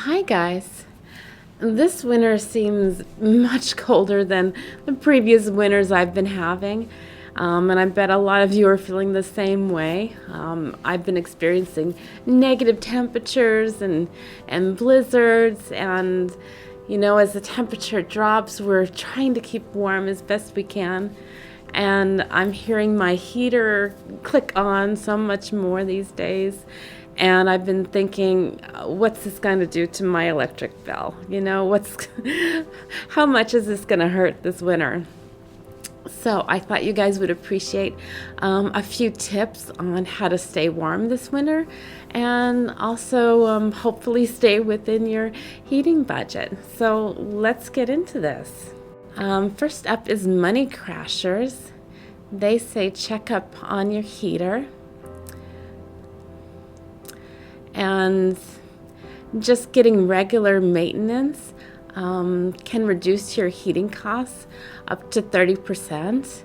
Hi guys. This winter seems much colder than the previous winters I've been having. And I bet a lot of you are feeling the same way. I've been experiencing negative temperatures and blizzards. And, as the temperature drops, we're trying to keep warm as best we can. And I'm hearing my heater click on so much more these days. And I've been thinking, what's this going to do to my electric bill? How much is this going to hurt this winter? So I thought you guys would appreciate a few tips on how to stay warm this winter, and also hopefully stay within your heating budget. So let's get into this. First up is Money Crashers. They say check up on your heater. And just getting regular maintenance can reduce your heating costs up to 30%.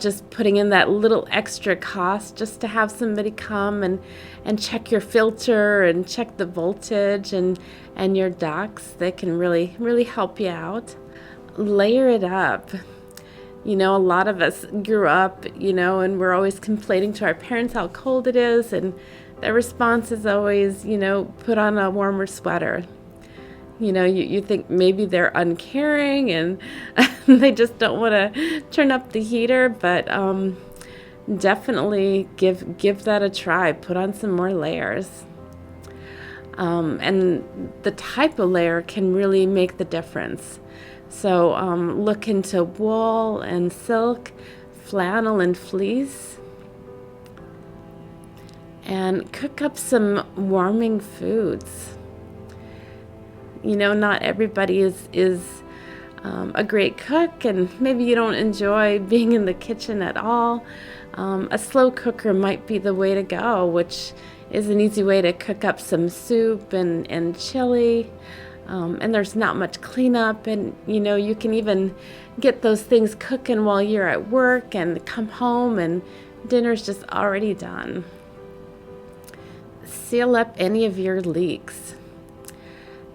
Just putting in that little extra cost just to have somebody come and check your filter and check the voltage and your ducts. They can really help you out. Layer it up. A lot of us grew up, and we're always complaining to our parents how cold it is, and their response is always, put on a warmer sweater. You think maybe they're uncaring and they just don't want to turn up the heater, but definitely give that a try. Put on some more layers. And the type of layer can really make the difference. So look into wool and silk, flannel and fleece. And cook up some warming foods. Not everybody is a great cook, and maybe you don't enjoy being in the kitchen at all. A slow cooker might be the way to go, which is an easy way to cook up some soup and chili. And there's not much cleanup, and you can even get those things cooking while you're at work and come home and dinner's just already done. Seal up any of your leaks.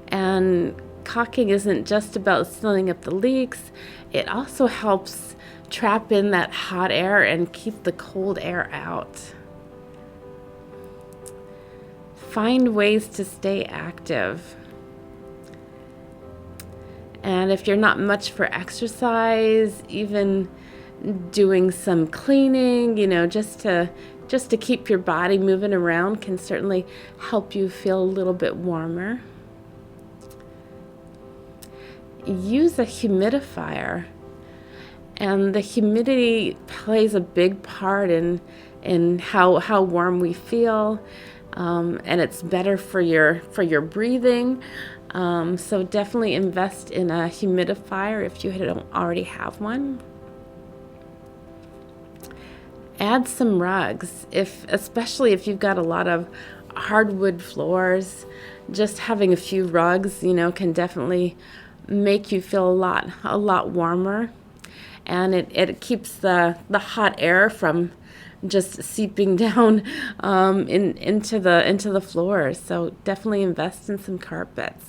And caulking isn't just about sealing up the leaks, it also helps trap in that hot air and keep the cold air out. Find ways to stay active. And if you're not much for exercise, even doing some cleaning, just to keep your body moving around can certainly help you feel a little bit warmer. Use a humidifier. And the humidity plays a big part in how warm we feel. And it's better for your breathing. So definitely invest in a humidifier if you don't already have one. Add some rugs, especially if you've got a lot of hardwood floors. Just having a few rugs, can definitely make you feel a lot warmer, and it keeps the hot air from just seeping down into the floors. So definitely invest in some carpets.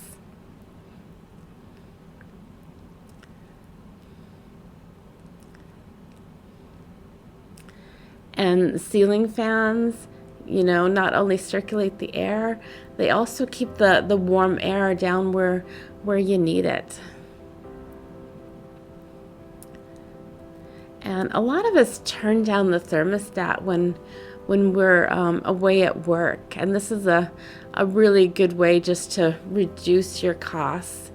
And ceiling fans, not only circulate the air, they also keep the warm air down where you need it. And a lot of us turn down the thermostat when we're away at work. And this is a really good way just to reduce your costs.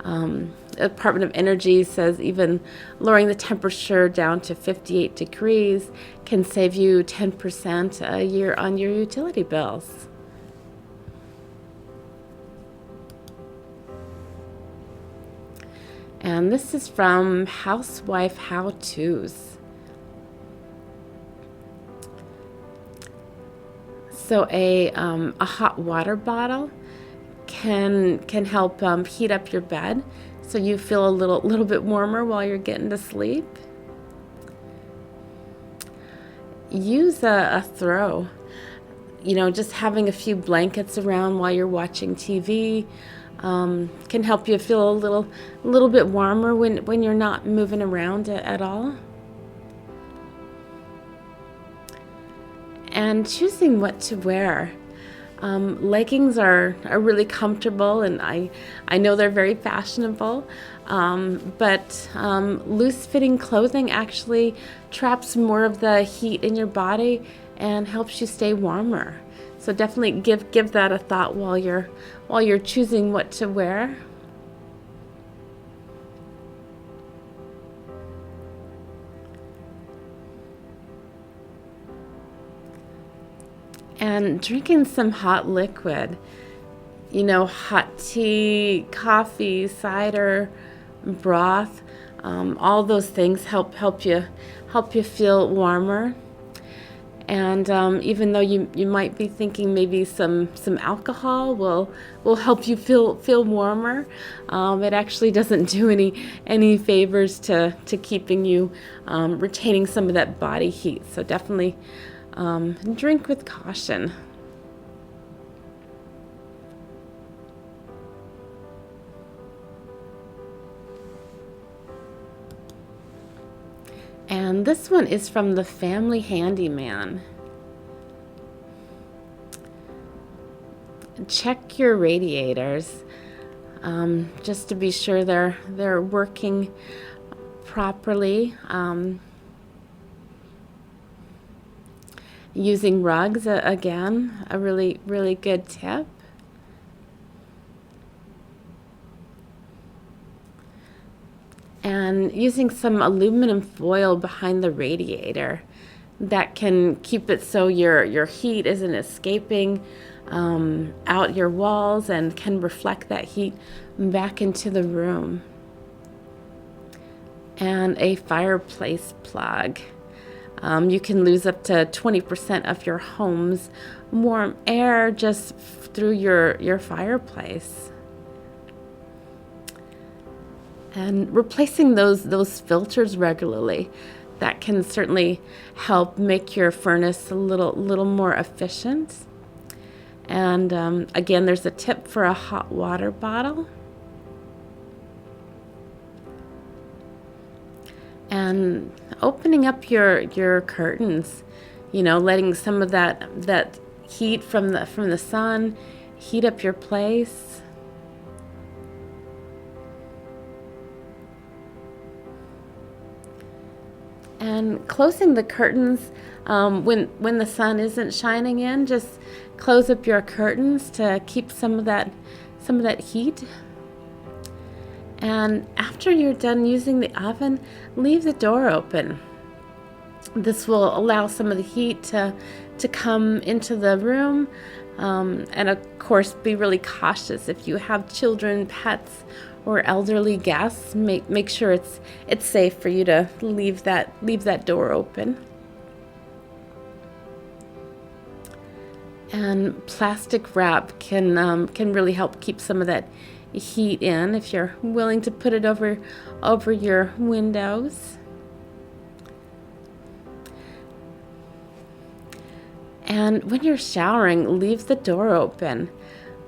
The Department of Energy says even lowering the temperature down to 58 degrees can save you 10% a year on your utility bills. And this is from Housewife How-Tos. So a hot water bottle can help heat up your bed, so you feel a little bit warmer while you're getting to sleep. Use a throw. just having a few blankets around while you're watching TV can help you feel a little bit warmer when you're not moving around at all. And choosing what to wear. Leggings are really comfortable, and I know they're very fashionable, but loose-fitting clothing actually traps more of the heat in your body and helps you stay warmer. So definitely give that a thought while you're choosing what to wear. And drinking some hot liquid, hot tea, coffee, cider, broth, all those things help you feel warmer. And even though you might be thinking maybe some alcohol will help you feel warmer, it actually doesn't do any favors to keeping you retaining some of that body heat. So definitely drink with caution. And this one is from the Family Handyman. Check your radiators just to be sure they're working properly. Using rugs, again, a really, really good tip. And using some aluminum foil behind the radiator that can keep it so your heat isn't escaping out your walls and can reflect that heat back into the room. And a fireplace plug. You can lose up to 20% of your home's warm air just through your fireplace. And replacing those filters regularly, that can certainly help make your furnace a little more efficient. And again, there's a tip for a hot water bottle. And opening up your curtains, letting some of that heat from the sun heat up your place. And closing the curtains when the sun isn't shining in, just close up your curtains to keep some of that heat. And after you're done using the oven, leave the door open. This will allow some of the heat to come into the room. And of course, be really cautious if you have children, pets, or elderly guests. Make sure it's safe for you to leave that door open. And plastic wrap can really help keep some of that heat in if you're willing to put it over your windows. And when you're showering, leave the door open.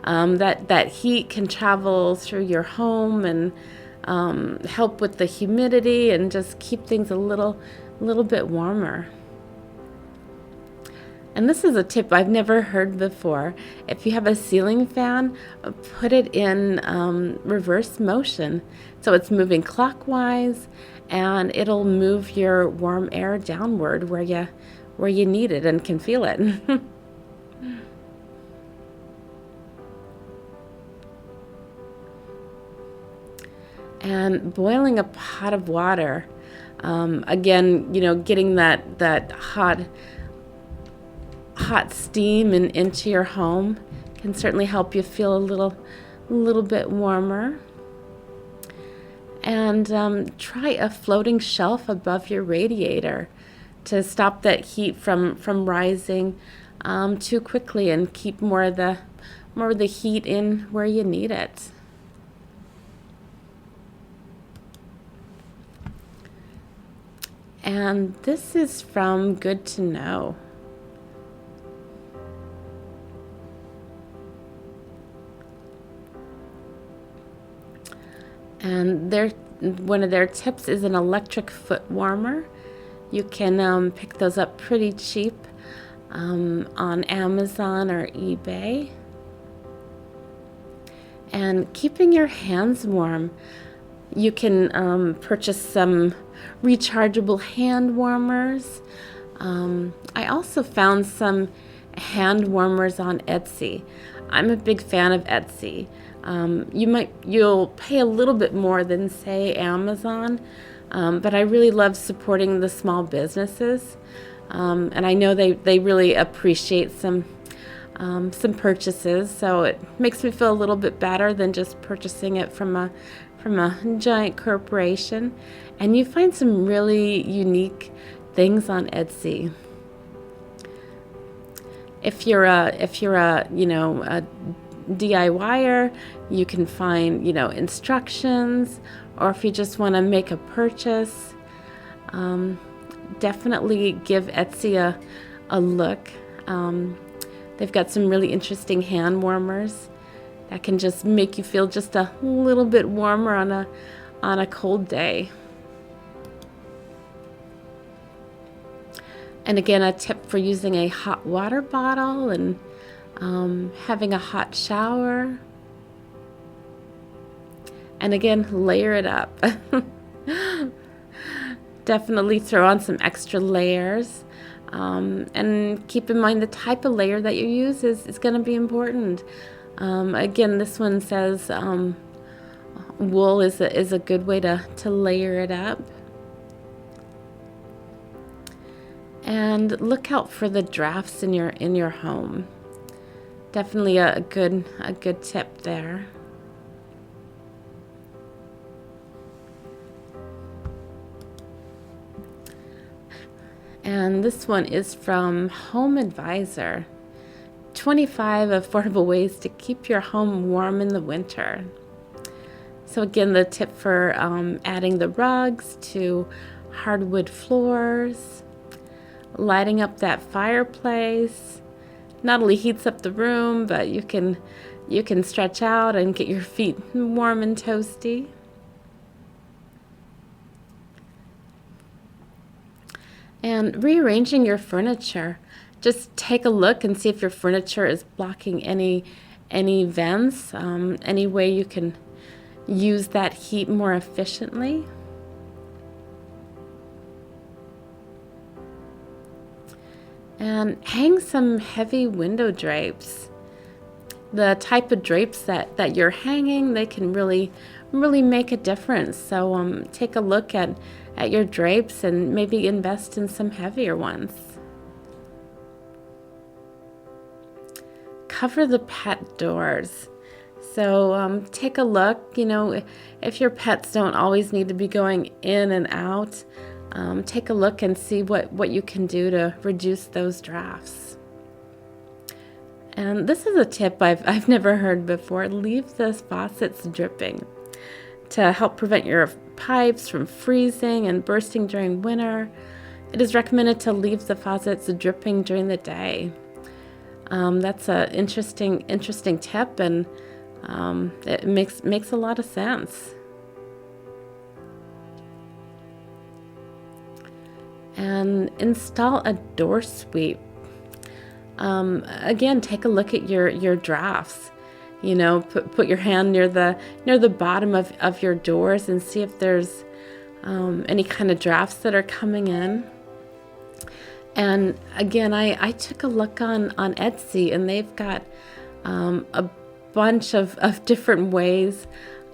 That heat can travel through your home and help with the humidity and just keep things a little bit warmer. And this is a tip I've never heard before. If you have a ceiling fan, put it in reverse motion. So it's moving clockwise, and it'll move your warm air downward where you need it and can feel it. And boiling a pot of water, again, getting that hot steam into your home can certainly help you feel a little bit warmer. And try a floating shelf above your radiator to stop that heat from rising too quickly and keep more of the heat in where you need it. And this is from Good to Know. And one of their tips is an electric foot warmer. You can pick those up pretty cheap on Amazon or eBay. And keeping your hands warm, you can purchase some rechargeable hand warmers. I also found some hand warmers on Etsy. I'm a big fan of Etsy. You'll pay a little bit more than, say, Amazon, but I really love supporting the small businesses, and I know they really appreciate some purchases, so it makes me feel a little bit better than just purchasing it from a giant corporation. And you find some really unique things on Etsy. If you're a DIYer, you can find instructions, or if you just want to make a purchase, definitely give Etsy a look. They've got some really interesting hand warmers that can just make you feel just a little bit warmer on a cold day. And again, a tip for using a hot water bottle and having a hot shower. And again, layer it up. Definitely throw on some extra layers. And keep in mind the type of layer that you use is going to be important. Again, this one says wool is a good way to layer it up. And look out for the drafts in your home. Definitely a good tip there. And this one is from Home Advisor. 25 affordable ways to keep your home warm in the winter. So again, the tip for adding the rugs to hardwood floors, lighting up that fireplace. Not only heats up the room, but you can stretch out and get your feet warm and toasty. And rearranging your furniture. Just take a look and see if your furniture is blocking any vents, any way you can use that heat more efficiently. And hang some heavy window drapes. The type of drapes that you're hanging, they can really make a difference. So take a look at your drapes and maybe invest in some heavier ones. Cover the pet doors. So take a look, if your pets don't always need to be going in and out, take a look and see what you can do to reduce those drafts. And this is a tip I've never heard before. Leave the faucets dripping to help prevent your pipes from freezing and bursting during winter. It is recommended to leave the faucets dripping during the day. That's an interesting tip, and it makes a lot of sense. And install a door sweep. Again, take a look at your drafts. Put your hand near the bottom of your doors and see if there's any kind of drafts that are coming in. And again, I took a look on Etsy, and they've got a bunch of different ways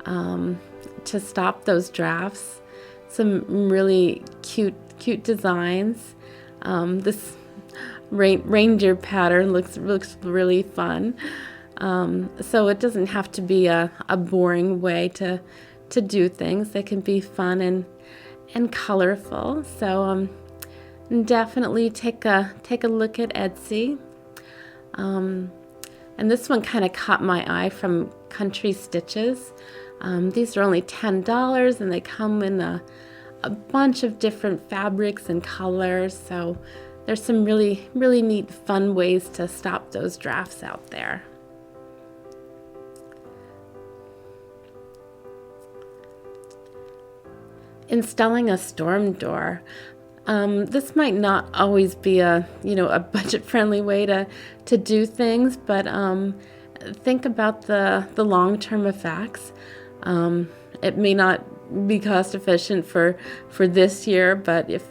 to stop those drafts. Some really cute designs. This reindeer pattern looks really fun. So it doesn't have to be a boring way to do things. They can be fun and colorful. So definitely take a look at Etsy. And this one kind of caught my eye from Country Stitches. These are only $10, and they come in a bunch of different fabrics and colors. So there's some really neat, fun ways to stop those drafts out there. Installing a storm door. This might not always be a budget-friendly way to do things, but think about the long-term effects. It may not be cost efficient for this year, but if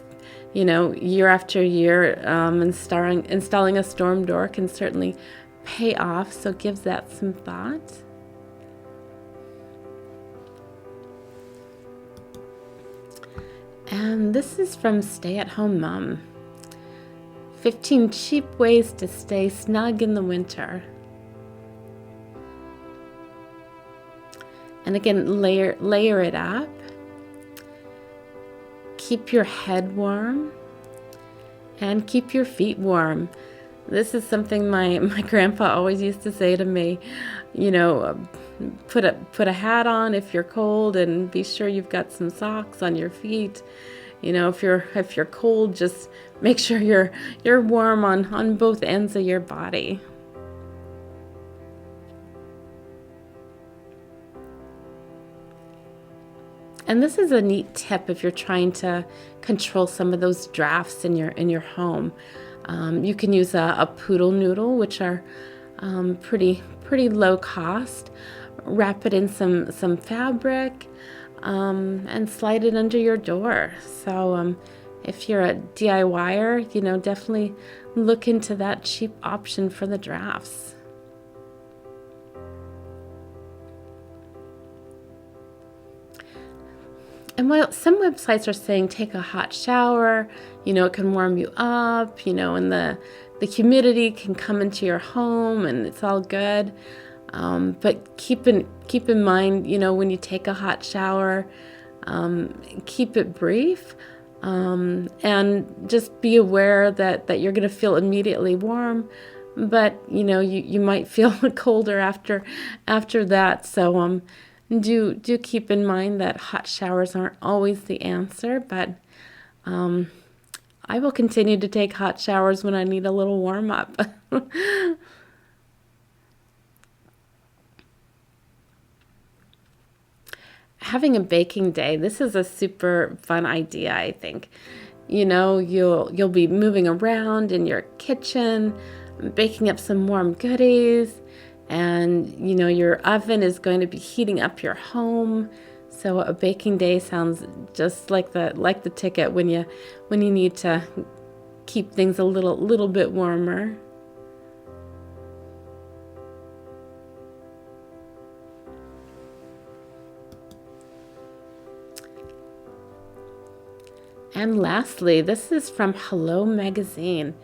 year after year, installing a storm door can certainly pay off. So give that some thought. And this is from Stay at Home Mom. 15 cheap ways to stay snug in the winter. And again, layer it up. Keep your head warm and keep your feet warm. This is something my grandpa always used to say to me, put a hat on if you're cold, and be sure you've got some socks on your feet. If you're cold, just make sure you're warm on both ends of your body. And this is a neat tip if you're trying to control some of those drafts in your home. You can use a poodle noodle, which are pretty low cost. Wrap it in some fabric and slide it under your door. So if you're a DIYer, definitely look into that cheap option for the drafts. And while some websites are saying take a hot shower, it can warm you up, and the humidity can come into your home and it's all good. But keep in mind, when you take a hot shower, keep it brief, and just be aware that you're going to feel immediately warm, but you might feel colder after that. So do keep in mind that hot showers aren't always the answer, but I will continue to take hot showers when I need a little warm up. Having a baking day. This is a super fun idea, I think. You'll be moving around in your kitchen, baking up some warm goodies, and your oven is going to be heating up your home. So a baking day sounds just like the ticket when you need to keep things a little bit warmer. And lastly, this is from Hello Magazine.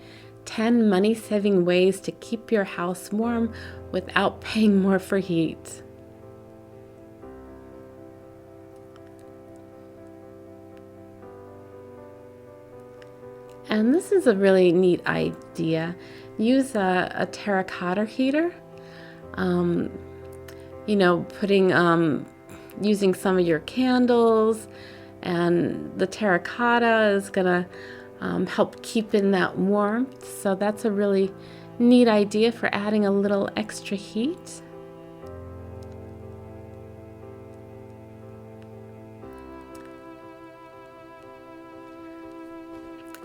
10 money-saving ways to keep your house warm without paying more for heat. And this is a really neat idea. Use a terracotta heater. Using some of your candles, and the terracotta is gonna help keep in that warmth. So that's a really neat idea for adding a little extra heat.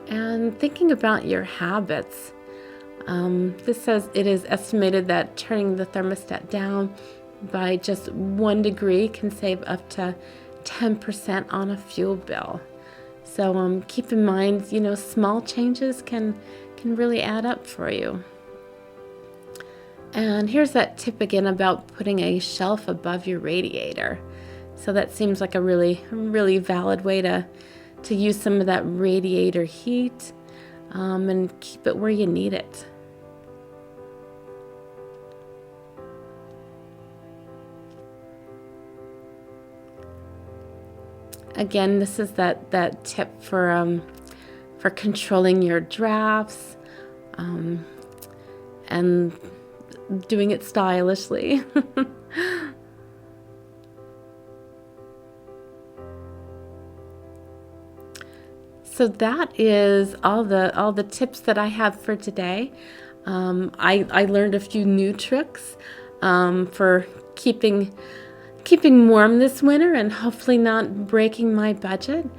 And thinking about your habits, this says it is estimated that turning the thermostat down by just 1 degree can save up to 10% on a fuel bill. So keep in mind, small changes can really add up for you. And here's that tip again about putting a shelf above your radiator. So that seems like a really valid way to use some of that radiator heat, and keep it where you need it. Again, this is that tip for controlling your drafts, and doing it stylishly. So that is all the tips that I have for today. I learned a few new tricks for keeping keeping warm this winter and hopefully not breaking my budget.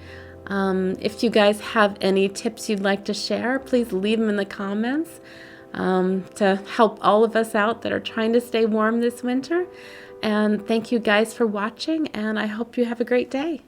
If you guys have any tips you'd like to share, please leave them in the comments to help all of us out that are trying to stay warm this winter. And thank you guys for watching, and I hope you have a great day.